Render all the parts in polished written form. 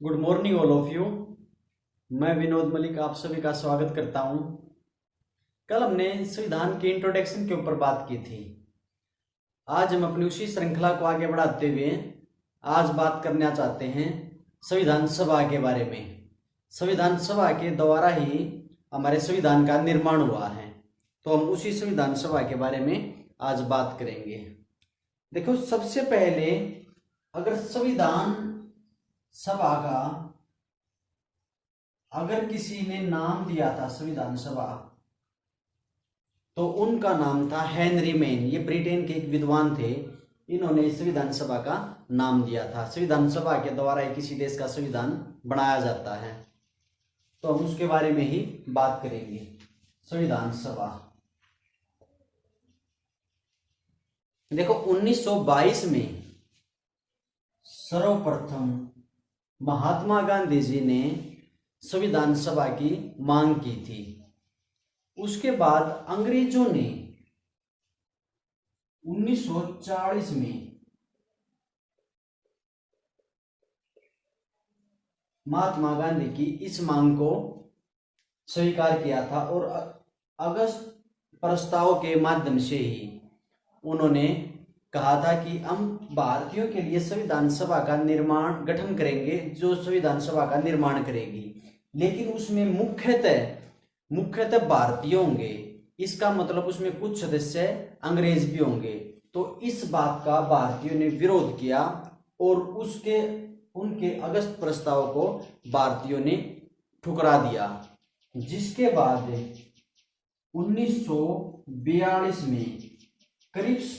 Good morning all of you. मैं विनोद मलिक आप सभी का स्वागत करता हूं। कल हमने संविधान के इंट्रोडक्शन के ऊपर बात की थी। आज हम अपनी उसी श्रृंखला को आगे बढ़ाते हुए आज बात करना चाहते हैं संविधान सभा के बारे में। संविधान सभा के द्वारा ही हमारे संविधान का निर्माण हुआ है, तो हम उसी संविधान सभा के बारे में आज बात करेंगे। देखो, सबसे पहले अगर संविधान सभा का अगर किसी ने नाम दिया था संविधान सभा, तो उनका नाम था हेनरी मेन। ये ब्रिटेन के एक विद्वान थे। इन्होंने संविधान सभा का नाम दिया था। संविधान सभा के द्वारा ही किसी देश का संविधान बनाया जाता है, तो हम उसके बारे में ही बात करेंगे। संविधान सभा देखो, 1922 में सर्वप्रथम महात्मा गांधी जी ने संविधान सभा की मांग की थी। उसके बाद अंग्रेजों ने 1940 में महात्मा गांधी की इस मांग को स्वीकार किया था और अगस्त प्रस्ताव के माध्यम से ही उन्होंने कहा था कि हम भारतीयों के लिए संविधान सभा का गठन करेंगे, जो संविधान सभा का निर्माण करेगी, लेकिन उसमें मुख्यतः भारतीय होंगे। इसका मतलब उसमें कुछ सदस्य अंग्रेज भी होंगे। तो इस बात का भारतीयों ने विरोध किया और उनके अगस्त प्रस्ताव को भारतीयों ने ठुकरा दिया। जिसके बाद 1942 में क्रिप्स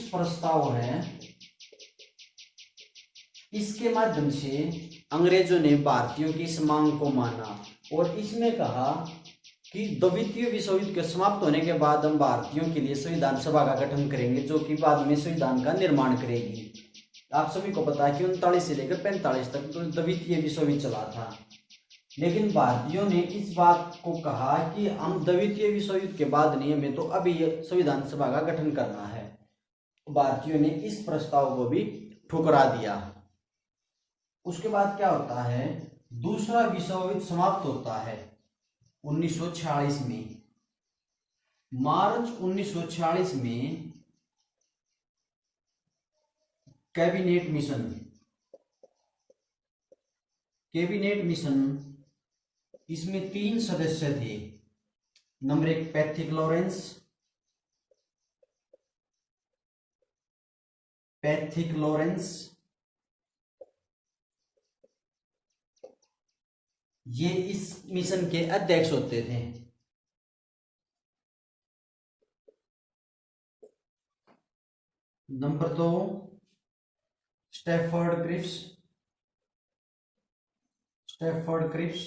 प्रस्ताव है, इसके माध्यम से अंग्रेजों ने भारतीयों की इस मांग को माना और इसमें कहा कि द्वितीय विश्व युद्ध के समाप्त होने के बाद हम भारतीयों के लिए संविधान सभा का गठन करेंगे, जो कि बाद में संविधान का निर्माण करेगी। आप सभी को पता है कि 39 से लेकर 45 तक तो द्वितीय विश्व युद्ध चला था, लेकिन भारतीयों ने इस बात को कहा कि हम द्वितीय विश्व युद्ध के बाद नहीं, हमें तो अभी संविधान सभा का गठन करना है। भारतीयों ने इस प्रस्ताव को भी ठुकरा दिया। उसके बाद क्या होता है, दूसरा विश्व युद्ध समाप्त होता है 1946 में। मार्च 1946 में कैबिनेट मिशन, इसमें 3 सदस्य थे। नंबर 1 पैथिक लॉरेंस, ये इस मिशन के अध्यक्ष होते थे। नंबर 2 स्टैफर्ड क्रिप्स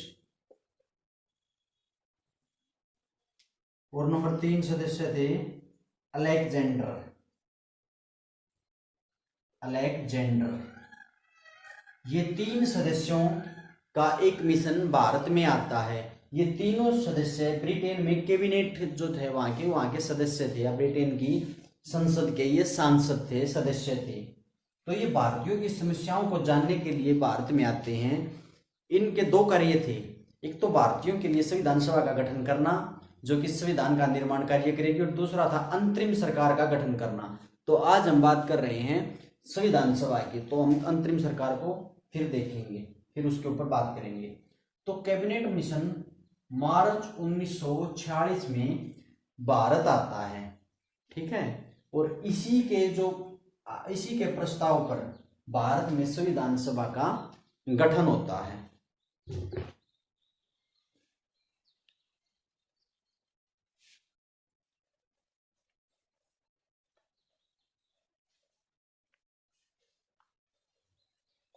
और नंबर 3 सदस्य थे अलेक्जेंडर। ये 3 सदस्यों का एक मिशन भारत में आता है। ये तीनों सदस्य ब्रिटेन में कैबिनेट जो थे वहां के सदस्य थे, या ब्रिटेन की संसद के ये सांसद थे, सदस्य थे। तो ये भारतीयों की समस्याओं को जानने के लिए भारत में आते हैं। इनके 2 कार्य थे। एक तो भारतीयों के लिए संविधान सभा का गठन करना, जो कि संविधान का निर्माण कार्य करेगी, और दूसरा था अंतरिम सरकार का गठन करना। तो आज हम बात कर रहे हैं संविधान सभा की, तो हम अंतरिम सरकार को फिर देखेंगे, फिर उसके ऊपर बात करेंगे। तो कैबिनेट मिशन मार्च 1946 में भारत आता है, ठीक है। और इसी के प्रस्ताव पर भारत में संविधान सभा का गठन होता है।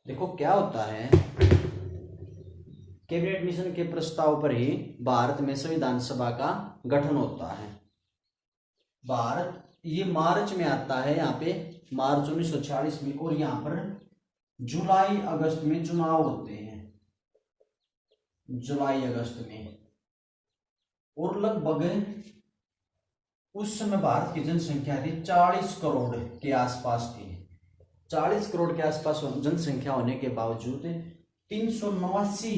देखो क्या होता है, कैबिनेट मिशन के प्रस्ताव पर ही भारत में संविधान सभा का गठन होता है। ये मार्च में आता है, यहाँ पे मार्च 1946 में, और यहाँ पर जुलाई अगस्त में चुनाव होते हैं, जुलाई अगस्त में। और लगभग उस समय भारत की जनसंख्या थी 40 करोड़ के आसपास थी, 40 करोड़ के आसपास जनसंख्या होने के बावजूद 389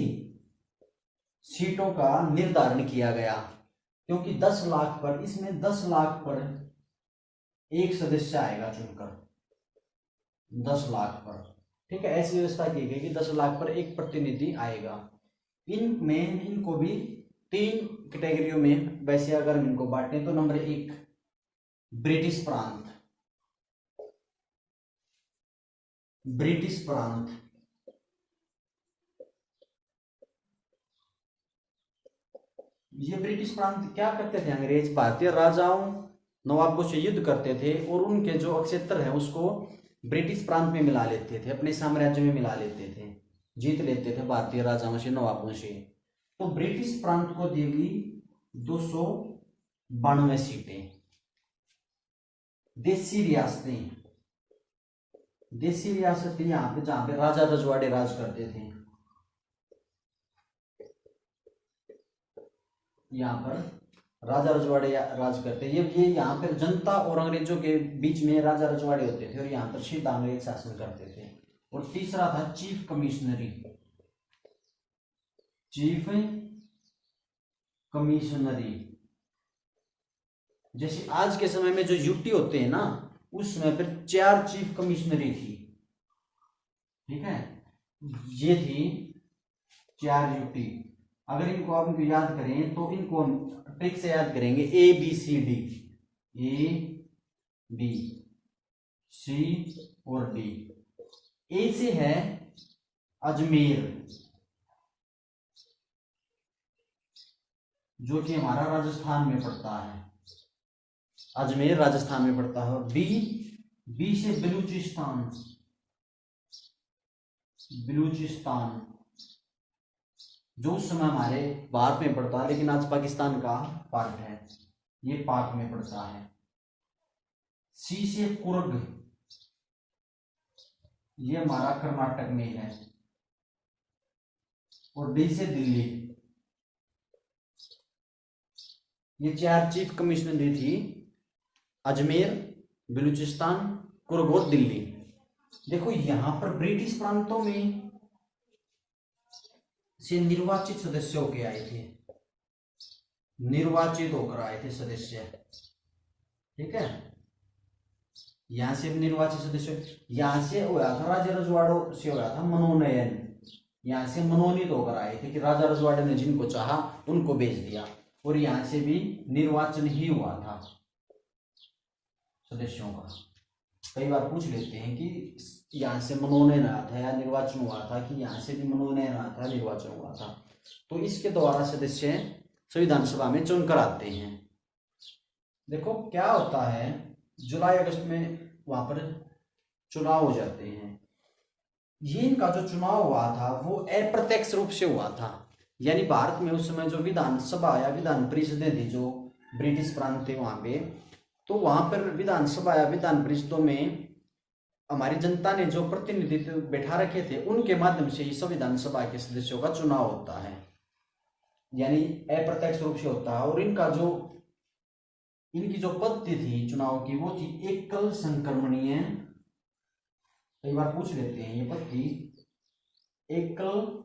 सीटों का निर्धारण किया गया, क्योंकि 10 लाख पर, इसमें 10 लाख पर एक सदस्य आएगा चुनकर, 10 लाख पर, ठीक है। ऐसी व्यवस्था की गई कि 10 लाख पर एक प्रतिनिधि आएगा। इनमें इनको भी 3 कैटेगरियों में वैसे अगर हम इनको बांटें तो नंबर 1 ब्रिटिश प्रांत, ब्रिटिश प्रांत, ये ब्रिटिश प्रांत क्या करते थे, अंग्रेज भारतीय राजाओं नवाबों से युद्ध करते थे और उनके जो क्षेत्र है उसको ब्रिटिश प्रांत में मिला लेते थे, अपने साम्राज्य में मिला लेते थे, जीत लेते थे भारतीय राजाओं से, नवाबों से। तो ब्रिटिश प्रांत को दी गई 292 सीटें। देसी रियासतें, देसी रियासतें यहाँ पे जहां पे राजा रजवाड़े राज करते थे, यहाँ पर राजा रजवाड़े राज करते, ये यहाँ पर जनता और अंग्रेजों के बीच में राजा रजवाड़े होते थे और यहाँ पर सीधा अंग्रेज शासन करते थे। और तीसरा था चीफ कमिश्नरी, चीफ कमिश्नरी। जैसे आज के समय में जो यूटी होते हैं ना, उस समय पर 4 चीफ कमिश्नरी थी, ठीक है, ये थी 4 यूटी। अगर इनको आप याद करें तो इनको ट्रिक से याद करेंगे, ABCD, ABC और D। ए से है अजमेर, जो कि हमारा राजस्थान में पड़ता है, अजमेर राजस्थान में पड़ता है। और बी से बलूचिस्तान, बलूचिस्तान जो उस समय हमारे भारत में पड़ता है लेकिन आज पाकिस्तान का पार्ट है, ये पाक में पड़ता है। सी से कुर्ग, ये हमारा कर्नाटक में है। और डी से दिल्ली। ये 4 चीफ कमिश्नरी थी, अजमेर, बलूचिस्तान, कुर्ग और दिल्ली। देखो यहां पर ब्रिटिश प्रांतों में से निर्वाचित सदस्य होकर आए थे, निर्वाचित होकर आए थे सदस्य, ठीक है। यहां से निर्वाचित सदस्य, यहां से हुआ था राजा रजवाड़ों से हुआ था मनोनयन, यहां से मनोनीत होकर आए थे कि राजा रजवाड़े ने जिनको चाहा उनको भेज दिया, और यहां से भी निर्वाचन ही हुआ था सदस्यों का। कई बार पूछ लेते हैं कि यहाँ से मनोनयन आया था या निर्वाचन हुआ था, कि यहाँ से भी मनोनयन आया था, निर्वाचन हुआ था। तो इसके द्वारा सदस्य संविधान सभा में चुनकर आते हैं। देखो क्या होता है, जुलाई अगस्त में वहां पर चुनाव हो जाते हैं। ये इनका जो चुनाव हुआ था वो अप्रत्यक्ष रूप से हुआ था, यानी भारत में उस समय जो विधानसभा या विधान परिषदें थी जो ब्रिटिश प्रांत थे वहां पे, तो वहां पर विधानसभा या विधान परिषदों में हमारी जनता ने जो प्रतिनिधित्व बैठा रखे थे उनके माध्यम से ही संविधान सभा के सदस्यों का चुनाव होता है, यानी अप्रत्यक्ष रूप से होता है। और इनकी जो पद्धति थी चुनाव की वो थी एकल संक्रमणीय, कई बार पूछ लेते हैं ये पद्धति, एकल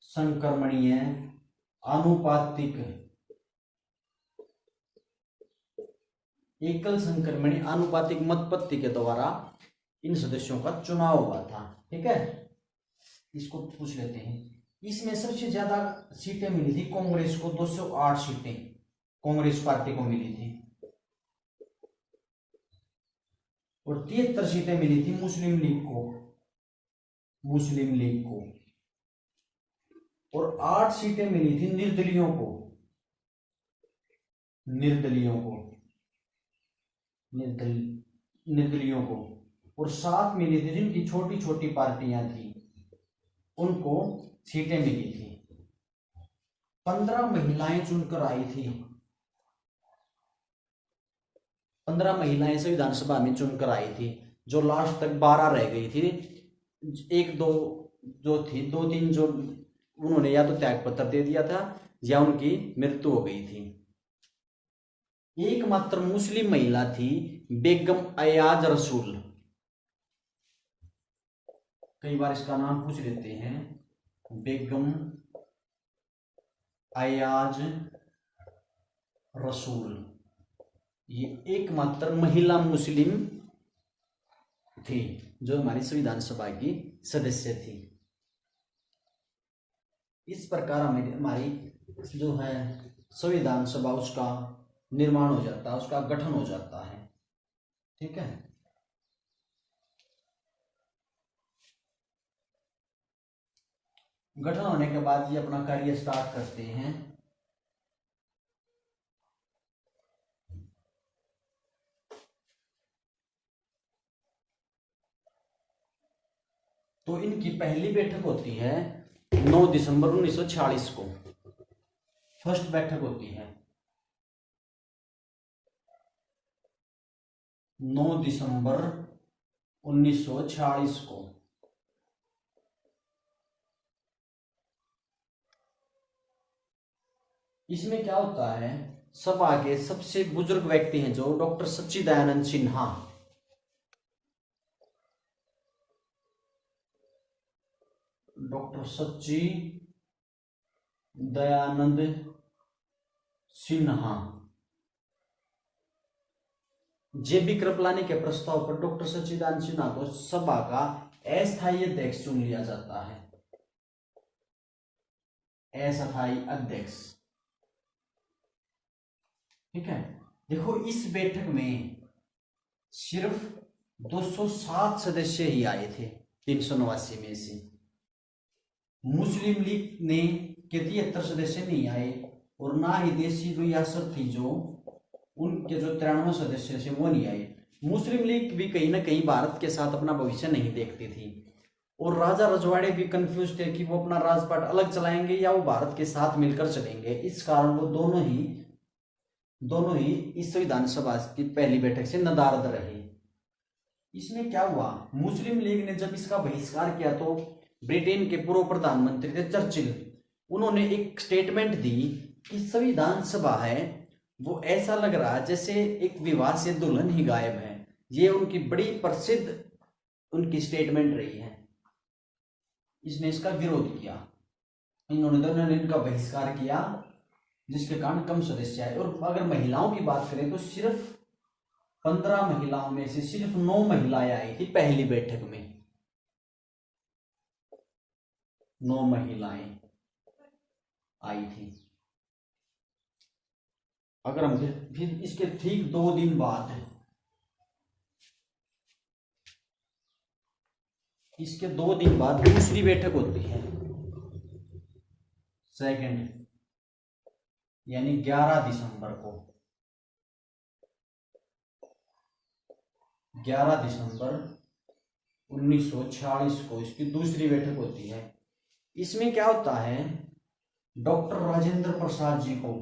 संक्रमणीय आनुपातिक, एकल संक्रमणीय आनुपातिक मत पद्धति के द्वारा इन सदस्यों का चुनाव हुआ था, ठीक है। इसको पूछ लेते हैं। इसमें सबसे ज्यादा सीटें मिली थी कांग्रेस को, 208 सीटें कांग्रेस पार्टी को मिली थी, और 73 सीटें मिली थी मुस्लिम लीग को, मुस्लिम लीग को, और 8 सीटें मिली थी निर्दलीयों को, निर्दलीयों को, निर्दलीयों को, और 7 मिली थी जिनकी छोटी छोटी पार्टियां थी उनको सीटें मिली थी। 15 महिलाएं चुनकर आई थी, 15 महिलाएं संविधान सभा में चुनकर आई थी, जो लास्ट तक 12 रह गई थी। 1-2 जो थी, 2-3 जो उन्होंने या तो त्याग पत्र दे दिया था या उनकी मृत्यु हो गई थी। एकमात्र मुस्लिम महिला थी बेगम अयाज रसूल, कई बार इसका नाम पूछ लेते हैं, बेगम अयाज रसूल। ये एकमात्र महिला मुस्लिम थी जो हमारी संविधान सभा की सदस्य थी। इस प्रकार हमारी जो है संविधान सभा उसका निर्माण हो जाता है, उसका गठन हो जाता है। ठीक है, गठन होने के बाद ये अपना कार्य स्टार्ट करते हैं। तो इनकी पहली बैठक होती है 9 दिसंबर 1946 को, फर्स्ट बैठक होती है 9 दिसंबर 1946 को। इसमें क्या होता है, सभा के सबसे बुजुर्ग व्यक्ति हैं जो डॉक्टर सच्चिदानंद सिन्हा, डॉक्टर सच्चिदानंद सिन्हा। जेबी कृपलानी के प्रस्ताव पर डॉक्टर सच्चिदानंद सिन्हा को सभा का अस्थायी अध्यक्ष चुन लिया जाता है, अस्थायी अध्यक्ष। ठीक है, देखो इस बैठक में सिर्फ 207 सदस्य ही आए थे 389 में से। मुस्लिम लीग ने के 73 सदस्य नहीं आए, और ना ही देशी रियासत थी जो उनके जो 93 सदस्य थे वो नहीं आए। मुस्लिम लीग भी कहीं ना कहीं भारत के साथ अपना भविष्य नहीं देखती थी, और राजा रजवाड़े भी कंफ्यूज थे कि वो अपना राजपाट अलग चलाएंगे या वो भारत के साथ मिलकर चलेंगे। इस कारण वो दोनों ही इस संविधान सभा की पहली बैठक से नदारद रहे। इसमें क्या हुआ, मुस्लिम लीग ने जब इसका बहिष्कार किया तो ब्रिटेन के पूर्व प्रधानमंत्री थे चर्चिल, उन्होंने एक स्टेटमेंट दी कि संविधान सभा है वो ऐसा लग रहा है जैसे एक विवाह से दुल्हन ही गायब है। ये उनकी बड़ी प्रसिद्ध उनकी स्टेटमेंट रही है। इसने इसका विरोध किया, दोनों ने इनका बहिष्कार किया, जिसके कारण कम सदस्य आए। और अगर महिलाओं की बात करें तो सिर्फ 15 महिलाओं में से सिर्फ 9 महिलाएं आई थी पहली बैठक में, 9 महिलाएं आई थी। अगर हम फिर इसके ठीक 2 दिन बाद, इसके 2 दिन बाद दूसरी बैठक होती है, सेकंड, यानी 11 दिसंबर को, 11 दिसंबर 1946 को इसकी दूसरी बैठक होती है। इसमें क्या होता है, डॉक्टर राजेंद्र प्रसाद जी को,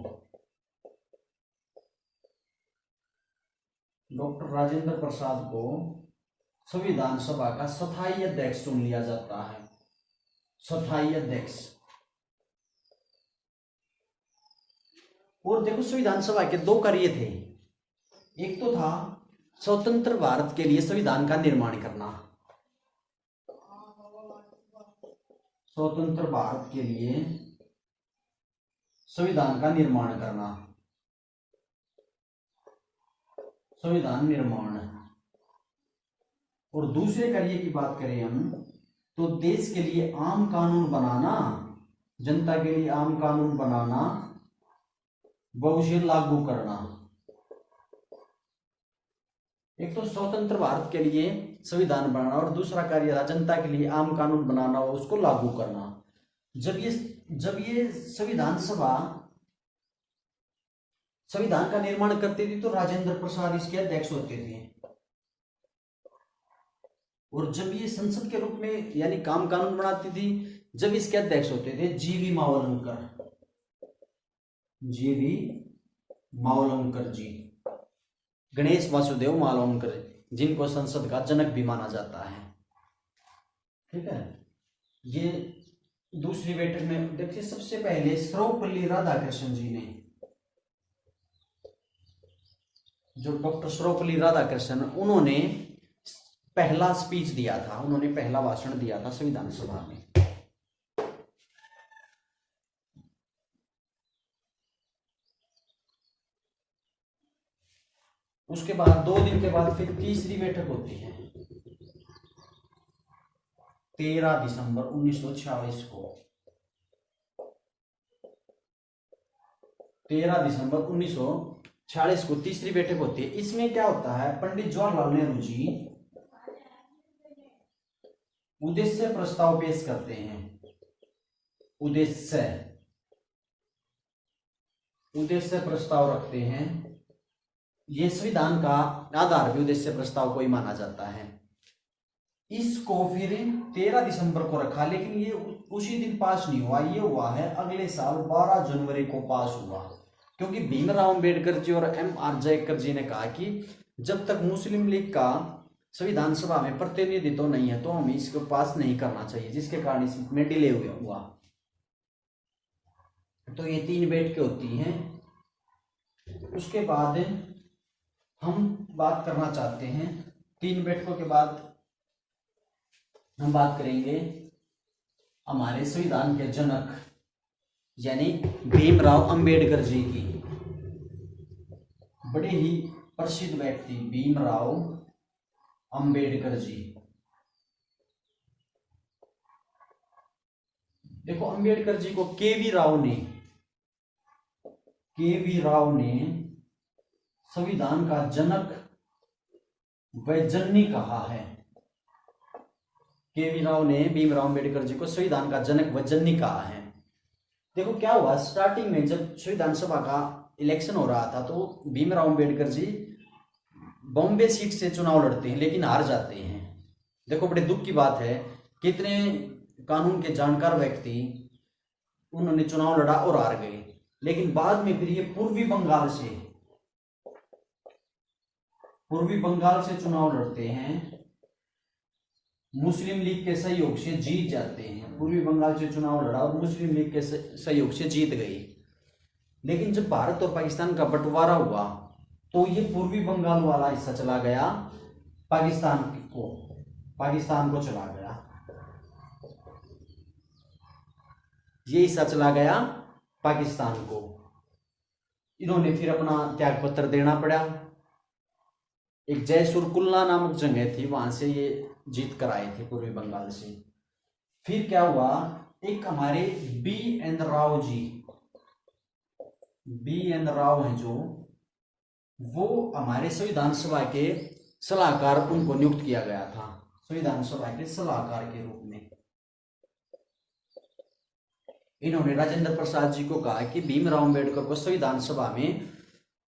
डॉक्टर राजेंद्र प्रसाद को संविधान सभा का स्थायी अध्यक्ष चुन लिया जाता है, स्थायी अध्यक्ष। और देखो संविधान सभा के 2 कार्य थे, एक तो था स्वतंत्र भारत के लिए संविधान का निर्माण करना, स्वतंत्र भारत के लिए संविधान का निर्माण करना, संविधान निर्माण। और दूसरे कार्य की बात करें हम तो देश के लिए आम कानून बनाना, जनता के लिए आम कानून बनाना व उसे लागू करना। एक तो स्वतंत्र भारत के लिए संविधान बनाना और दूसरा कार्य था जनता के लिए आम कानून बनाना और उसको लागू करना। जब ये संविधान सभा संविधान का निर्माण करती थी तो राजेंद्र प्रसाद इसके अध्यक्ष होते थे, और जब ये संसद के रूप में यानी काम कानून बनाती थी जब इसके अध्यक्ष होते थे जीवी मावलंकर, जीवी मावलंकर जी, गणेश वासुदेव मावलंकर, जिनको संसद का जनक भी माना जाता है। ठीक है, ये दूसरी बैठक में देखिए सबसे पहले सर्वपल्ली राधाकृष्णन जी ने, जो डॉक्टर सर्वपल्ली राधाकृष्णन, उन्होंने पहला स्पीच दिया था, उन्होंने पहला भाषण दिया था संविधान सभा में। उसके बाद 2 दिन के बाद फिर तीसरी बैठक होती है 13 दिसंबर 1946 को। 13 दिसंबर 1946 को तीसरी बैठक होती है। इसमें क्या होता है, पंडित जवाहरलाल नेहरू जी उद्देश्य प्रस्ताव पेश करते हैं। उद्देश्य प्रस्ताव रखते हैं। ये संविधान का आधार भी उद्देश्य प्रस्ताव को ही माना जाता है। इसको फिर 13 दिसंबर को रखा, लेकिन ये उसी दिन पास नहीं हुआ, ये हुआ है अगले साल 12 जनवरी को पास हुआ, क्योंकि भीमराव अंबेडकर जी और M.R. जयकर जी ने कहा कि जब तक मुस्लिम लीग का संविधान सभा में प्रतिनिधित्व नहीं है तो हमें इसको पास नहीं करना चाहिए, जिसके कारण इसमें डिले हुआ। तो ये 3 बैठकें होती हैं। उसके बाद हम बात करना चाहते हैं 3 बैठकों के बाद हम बात करेंगे हमारे संविधान के जनक यानी भीमराव अंबेडकर जी की। बड़े ही प्रसिद्ध व्यक्ति भीमराव अंबेडकर जी। देखो, अंबेडकर जी को के.वी. राव ने संविधान का जनक व जननी कहा है। के.वी. राव ने भीमराव अंबेडकर जी को संविधान का जनक व जननी कहा है। देखो क्या हुआ, स्टार्टिंग में जब संविधान सभा का इलेक्शन हो रहा था तो भीमराव अंबेडकर जी बॉम्बे सीट से चुनाव लड़ते हैं, लेकिन हार जाते हैं। देखो, बड़े दुख की बात है, कितने कानून के जानकार व्यक्ति उन्होंने चुनाव लड़ा और हार गए। लेकिन बाद में फिर ये पूर्वी बंगाल से चुनाव लड़ते हैं, मुस्लिम लीग के सहयोग से जीत जाते हैं। पूर्वी बंगाल से चुनाव लड़ा और मुस्लिम लीग के सहयोग से जीत गए। लेकिन जब भारत और पाकिस्तान का बंटवारा हुआ तो ये पूर्वी बंगाल वाला हिस्सा चला गया पाकिस्तान को चला गया। ये हिस्सा चला गया पाकिस्तान को। इन्होंने फिर अपना त्याग पत्र देना पड़ा। एक जयसुर कुल्ला नामक जगह थी, वहां से ये जीत कर आए थे पूर्वी बंगाल से। फिर क्या हुआ, एक हमारे बी.एन. राव हैं जो, वो हमारे संविधान सभा के सलाहकार, उनको नियुक्त किया गया था संविधान सभा के सलाहकार के रूप में। इन्होंने राजेंद्र प्रसाद जी को कहा कि भीमराव अंबेडकर को संविधान सभा में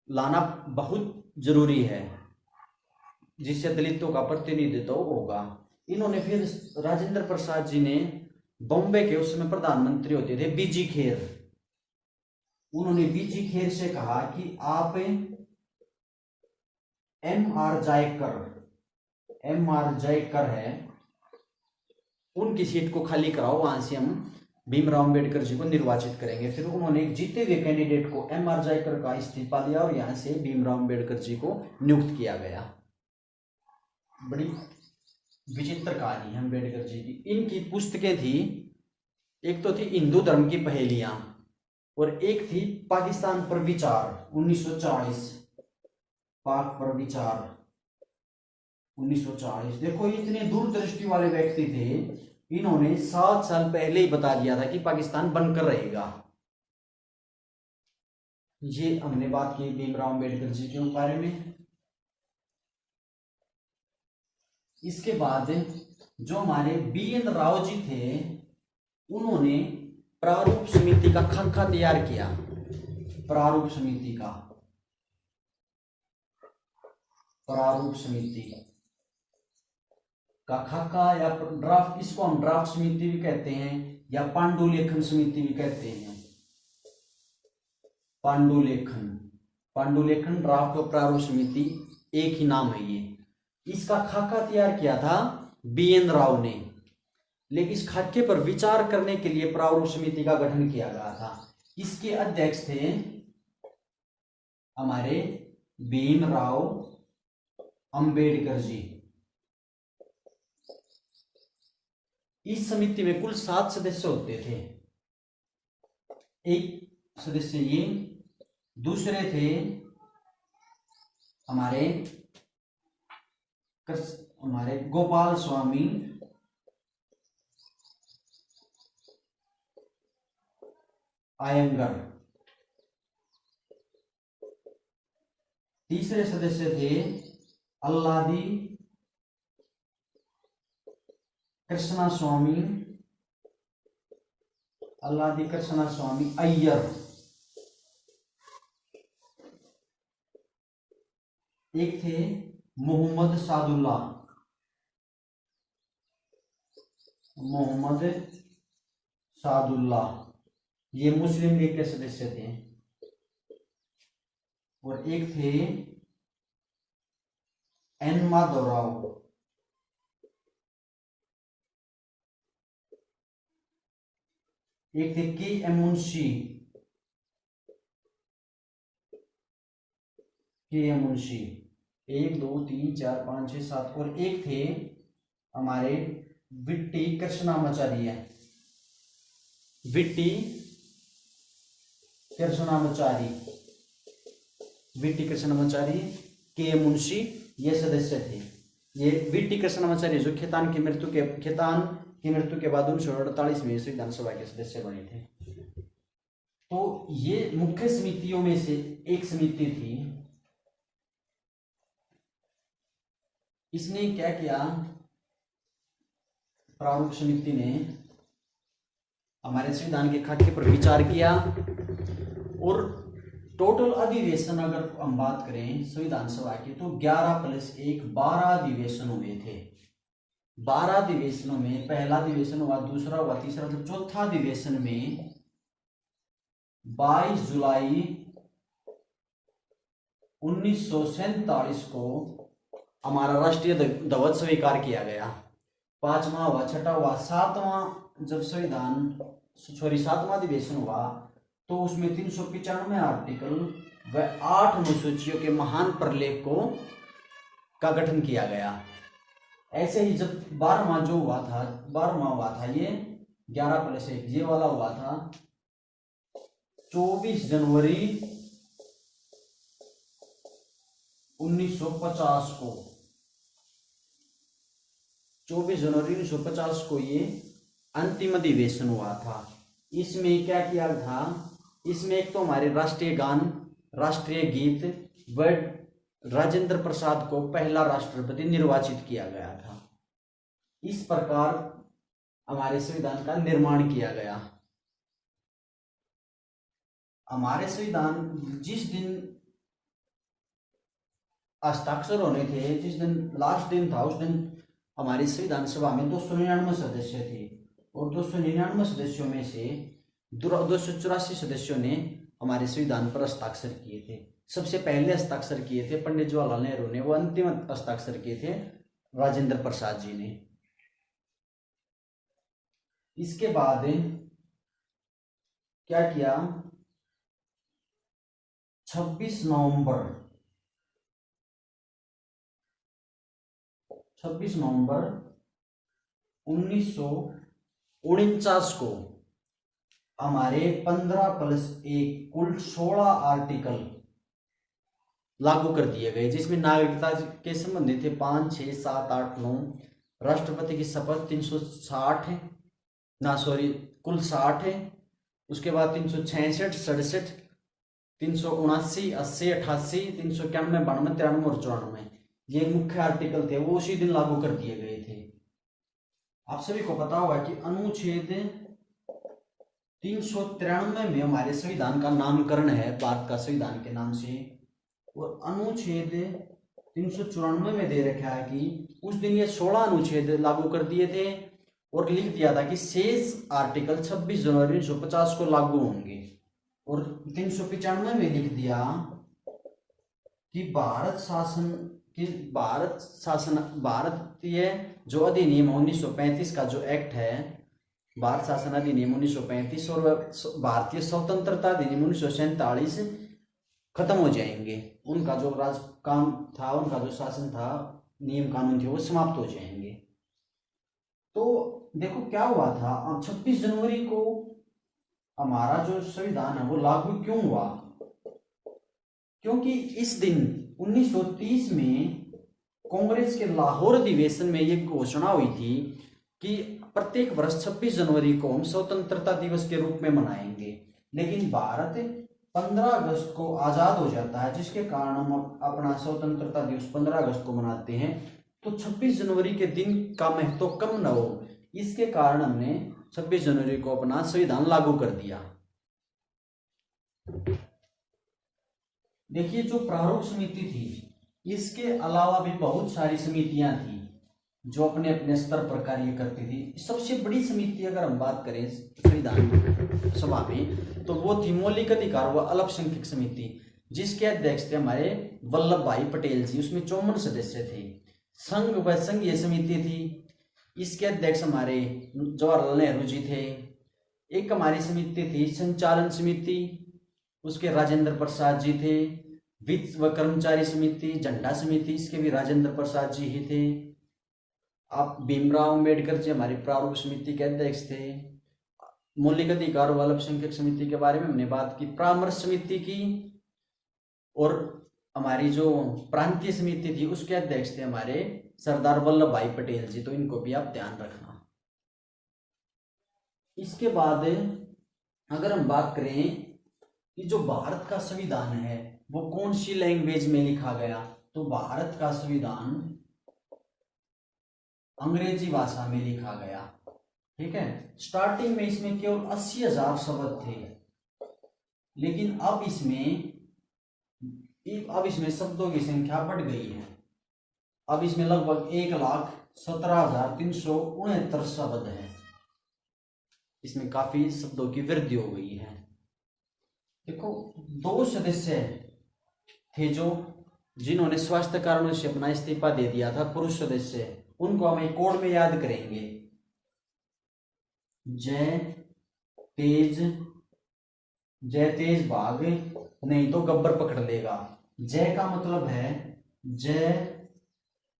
लाना बहुत जरूरी है, जिससे दलितों का प्रतिनिधित्व होगा। इन्होंने फिर राजेंद्र प्रसाद जी ने बॉम्बे के उस समय प्रधानमंत्री होते थे बीजी खेर, उन्होंने बीजी खेर से कहा कि आप M.R. जयकर है, उनकी सीट को खाली कराओ, वहां से हम भीमराव अंबेडकर जी को निर्वाचित करेंगे। फिर उन्होंने एक जीते हुए कैंडिडेट को M.R. जयकर का इस्तीफा दिया और यहां से भीमराव अंबेडकर जी को नियुक्त किया गया। बड़ी विचित्र कहानी है अंबेडकर जी की। इनकी पुस्तकें थी, एक तो थी हिंदू धर्म की पहेलियां और एक थी पाकिस्तान पर विचार 1940, पाक पर विचार 1940। देखो, इतने दूरदृष्टि वाले व्यक्ति थे, इन्होंने 7 साल पहले ही बता दिया था कि पाकिस्तान बनकर रहेगा। ये हमने बात की भीमराव अंबेडकर जी के बारे में। इसके बाद जो हमारे बी.एन. राव जी थे, उन्होंने प्रारूप समिति का खाका तैयार किया। प्रारूप समिति का खाका या ड्राफ्ट, इसको हम ड्राफ्ट समिति भी कहते हैं या पांडुलेखन समिति भी कहते हैं। पांडुलेखन ड्राफ्ट और प्रारूप समिति एक ही नाम है। ये इसका खाका तैयार किया था बी.एन. राव ने, लेकिन इस खाके पर विचार करने के लिए प्रारूप समिति का गठन किया गया था। इसके अध्यक्ष थे हमारे भीमराव अंबेडकर जी। इस समिति में कुल 7 सदस्य होते थे। एक सदस्य ये, दूसरे थे हमारे गोपाल स्वामी आयंगर। तीसरे सदस्य थे अल्लादी कृष्णा स्वामी अय्यर। एक थे मोहम्मद सादुल्लाह, ये मुस्लिम लीग के सदस्य थे। और एक थे एन माधवराव, एक थे के एम मुंशी, 1 2 3 4 5 6 7। और एक थे हमारे विट्टी कृष्णामाचार्य, के मुंशी, ये सदस्य थे। ये विट्टी कृष्णामाचार्य जो खेतान की मृत्यु के बाद 1948 में विधानसभा के सदस्य बने थे। तो ये मुख्य समितियों में से एक समिति थी। इसने क्या किया, प्रारूप समिति ने हमारे संविधान के खाके पर विचार किया और टोटल अधिवेशन अगर हम बात करें संविधान सभा की तो 11+1 12 अधिवेशन हुए थे। 12 अधिवेशनों में पहला अधिवेशन हुआ, दूसरा हुआ, तीसरा, चौथा अधिवेशन में 22 जुलाई 1947 को हमारा राष्ट्रीय ध्वज स्वीकार किया गया। 5वां हुआ, 6वां हुआ, 7वां जब सातवां अधिवेशन हुआ तो उसमें 395 आर्टिकल व 8 अनुसूचियों के महान प्रलेख का गठन किया गया। ऐसे ही जब 12वां हुआ था ये 11+1 ये वाला हुआ था 24 जनवरी 1950 को। 24 जनवरी 1950 को ये अंतिम अधिवेशन हुआ था। इसमें क्या किया था, इसमें एक तो हमारे राष्ट्रीय गान, राष्ट्रीय गीत व राजेंद्र प्रसाद को पहला राष्ट्रपति निर्वाचित किया गया था। इस प्रकार हमारे संविधान का निर्माण किया गया। हमारे संविधान जिस दिन हस्ताक्षर होने थे, जिस दिन लास्ट दिन था, उस दिन हमारी संविधान सभा में 299 सदस्य थे और 299 सदस्यों में से 284 सदस्यों ने हमारे संविधान पर हस्ताक्षर किए थे। सबसे पहले हस्ताक्षर किए थे पंडित जवाहरलाल नेहरू ने, वो अंतिम हस्ताक्षर किए थे राजेंद्र प्रसाद जी ने। इसके बाद क्या किया, 26 नवंबर 1949 को हमारे 15+1 कुल 16 आर्टिकल लागू कर दिए गए, जिसमें नागरिकता के संबंधित थे 5, 6, 7, 8, 9। राष्ट्रपति की शपथ 360 कुल 60 है। उसके बाद 366, 67, 379, 80, 88, 391, 92, 93 और 94 ये मुख्य आर्टिकल थे, वो उसी दिन लागू कर दिए गए थे। आप सभी को पता होगा कि अनुच्छेद 393 में हमारे संविधान का नामकरण है भारत का संविधान के नाम से, और अनुच्छेद 394 में दे रखा है कि उस दिन ये 16 अनुच्छेद लागू कर दिए थे और लिख दिया था कि शेष आर्टिकल 26 जनवरी 1950 को लागू होंगे। और 395 में लिख दिया कि भारतीय जो अधिनियम 1935 का जो एक्ट है, भारत शासन अधिनियम 1935 और भारतीय स्वतंत्रता अधिनियम 1947 खत्म हो जाएंगे। उनका जो राज काम था, उनका जो शासन था, नियम कानून थे, वो समाप्त हो जाएंगे। तो देखो क्या हुआ था, 26 जनवरी को हमारा जो संविधान है वो लागू क्यों हुआ? क्योंकि इस दिन 1930 में कांग्रेस के लाहौर अधिवेशन में ये घोषणा हुई थी कि प्रत्येक वर्ष 26 जनवरी को हम स्वतंत्रता दिवस के रूप में मनाएंगे। लेकिन भारत 15 अगस्त को आजाद हो जाता है, जिसके कारण हम अपना स्वतंत्रता दिवस 15 अगस्त को मनाते हैं। तो 26 जनवरी के दिन का महत्व कम न हो, इसके कारण हमने 26 जनवरी को अपना संविधान लागू कर दिया। देखिए, जो प्रारूप समिति थी, इसके अलावा भी बहुत सारी समितियां थी जो अपने अपने स्तर पर कार्य करती थी। सबसे बड़ी समिति अगर हम बात करें संविधान सभा में, तो वो थी मौलिक अधिकार व अल्पसंख्यक समिति, जिसके अध्यक्ष थे हमारे वल्लभ भाई पटेल जी। उसमें 54 सदस्य थे। संघ व संघीय समिति थी, इसके अध्यक्ष हमारे जवाहरलाल नेहरू जी थे। एक हमारी समिति थी संचालन समिति, उसके राजेंद्र प्रसाद जी थे। वित्त व कर्मचारी समिति, झंडा समिति, इसके भी राजेंद्र प्रसाद जी ही थे। आप भीमराव अंबेडकर जी हमारी प्रारूप समिति के अध्यक्ष थे। मौलिक अधिकार व अल्पसंख्यक समिति के बारे में हमने बात की। परामर्श समिति की, और हमारी जो प्रांतीय समिति थी उसके अध्यक्ष थे हमारे सरदार वल्लभ भाई पटेल जी। तो इनको भी आप ध्यान रखना। इसके बाद अगर हम बात करें कि जो भारत का संविधान है वो कौन सी लैंग्वेज में लिखा गया, तो भारत का संविधान अंग्रेजी भाषा में लिखा गया। ठीक है। स्टार्टिंग में इसमें केवल 80,000 शब्द थे, लेकिन अब इसमें शब्दों की संख्या बढ़ गई है। अब इसमें लगभग 1,17,369 शब्द है। इसमें काफी शब्दों की वृद्धि हो गई है। देखो, 2 सदस्य थे जिन्होंने स्वास्थ्य कारणों से अपना इस्तीफा दे दिया था, पुरुष सदस्य। उनको हम एक कोड में याद करेंगे, जय तेज भाग, नहीं तो गब्बर पकड़ लेगा। जय का मतलब है जय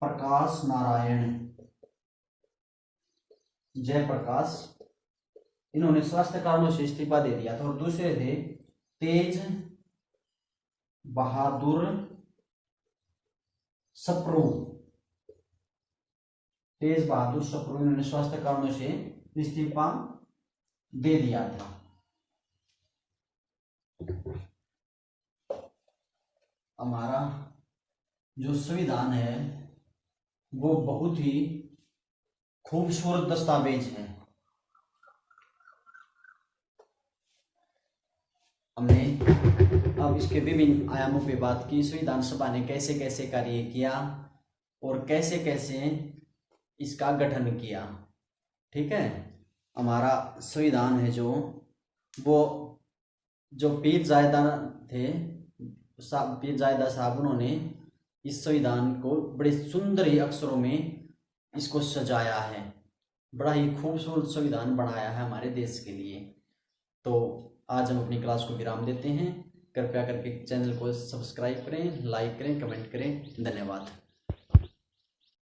प्रकाश नारायण, जयप्रकाश। इन्होंने स्वास्थ्य कारणों से इस्तीफा दे दिया था। और दूसरे थे तेज बहादुर सप्रू। तेज बहादुर सप्रू, इन्होंने स्वास्थ्य कारणों से इस्तीफा दे दिया था। हमारा जो संविधान है वो बहुत ही खूबसूरत दस्तावेज है। हमने अब इसके विभिन्न आयामों पे बात की। संविधान सभा ने कैसे कैसे कार्य किया और कैसे कैसे इसका गठन किया। ठीक है। हमारा संविधान है वो जो पीर जायदा थे, पीर जायदा साहब, उन्होंने इस संविधान को बड़े सुंदर ही अक्षरों में इसको सजाया है। बड़ा ही खूबसूरत संविधान बनाया है हमारे देश के लिए। तो आज हम अपनी क्लास को विराम देते हैं। कृपया करके चैनल को सब्सक्राइब करें, लाइक करें, कमेंट करें। धन्यवाद।